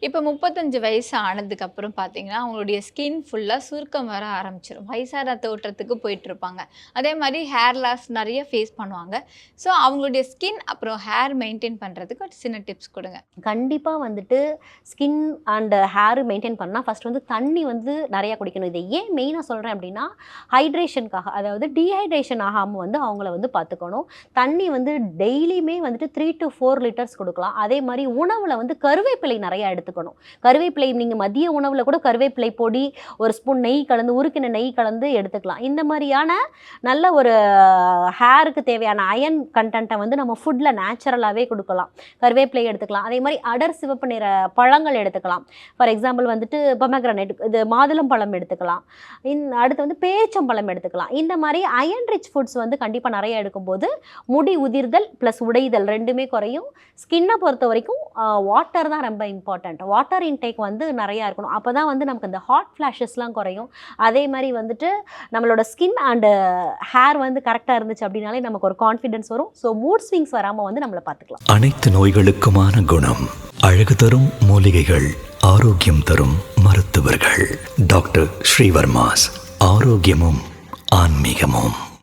இப்ப 35 வயசு ஆனதுக்கப்புறம் பார்த்தீங்கன்னா, அவங்களுடைய ஸ்கின் ஃபுல்லா சுருக்கம் வர ஆரம்பிச்சுரும். வயசான தோற்றத்துக்கு போயிட்டுருப்பாங்க. அதே மாரி ஹேர் லாஸ் நெறைய ஃபேஸ் பண்ணுவாங்க. ஸோ அவங்களுடைய ஸ்கின் அப்புறம் ஹேர் மெயின்டெயின் பண்றதுக்கு ஒரு சின்ன டிப்ஸ் குடுங்க. கண்டிப்பா வந்துட்டு ஸ்கின் அண்ட் ஹேர் மெயின்டெயின் பண்ணா ஃபர்ஸ்ட் வந்து தண்ணி வந்து நெறையா குடிக்கணும். இத ஏன் மெயினா சொல்றேன் அப்டின்னா, ஹைட்ரேஷனுக்காக. அதாவது டீஹைட்ரேஷன் ஆகாம வந்து அவங்கள வந்து பார்த்துக்கணும். தண்ணி வந்து டெய்லியுமே வந்துட்டு 3 டூ 4 லிட்டர்ஸ் குடுக்கலாம். அதே மாரி உணவுல வந்து கருவேப்பிலை நெறையா எடுத்துக்கணும். கருவேப்பிலை நீங்க மதிய உணவுல கூட கருவேப்பிலை பொடி, ஒரு ஸ்பூன் நெய் கலந்து, உருக்கின நெய் கலந்து எடுத்துக்கலாம். இந்த மாரியான நல்ல ஒரு ஹேருக்கு தேவையான அயர்ன் கன்டென்ட்ட வந்து நம்ம ஃபுட்ல நேச்சுரலாவே குடுக்கலாம். கருவேப்பிலை எடுத்துக்கலாம். அதே மாரி அடர் சிவப்பு நிற பழங்கள் எடுத்துக்கலாம். ஃபார் எக்ஸாம்பிள் வந்துட்டு பொமோகிரானேட் இது மாதுளம்பழம் எடுத்துக்கலாம். அடுத்து வந்து பேரிச்சம்பழம் எடுத்துக்கலாம். இந்த மாரி அயர்ன் ரிச் ஃபுட்ஸ் வந்து கண்டிப்பா நெறைய எடுக்கும்போது, முடி உதிர்தல் பிளஸ் உடைதல் 2மே குறையும். ஸ்கின்ன பொறுத்தவரைக்கும் வாட்டர் தான் ரொம்ப இம்பார்ட்டன்ட். வாட்டர் இன்டேக் வந்து நெறையா இருக்கணும். அப்பதான் வந்து நமக்கு இந்த ஹாட் ஃபிளாஷஸ்லாம் குறையும். அதே மாரி வந்துட்டு நம்மளோட ஸ்கின் அண்ட் ஹேர் வந்து கரெக்ட்டா இருந்துச்சு அப்டின்னாலே நமக்கு ஒரு கான்ஃபிடன்ஸ் வரும். ஸோ மூட் ஸ்விங்ஸ் வராம வந்து நம்மள பார்த்துக்கலாம். அனைத்து நோய்களுக்குமான குணம், அழகு தரும் மூலிகைகள், ஆரோக்கியம் தரும் மருத்துவர்கள். டாக்டர் ஸ்ரீவர்மாஸ். ஆரோக்கியமும் ஆன்மீகமும்.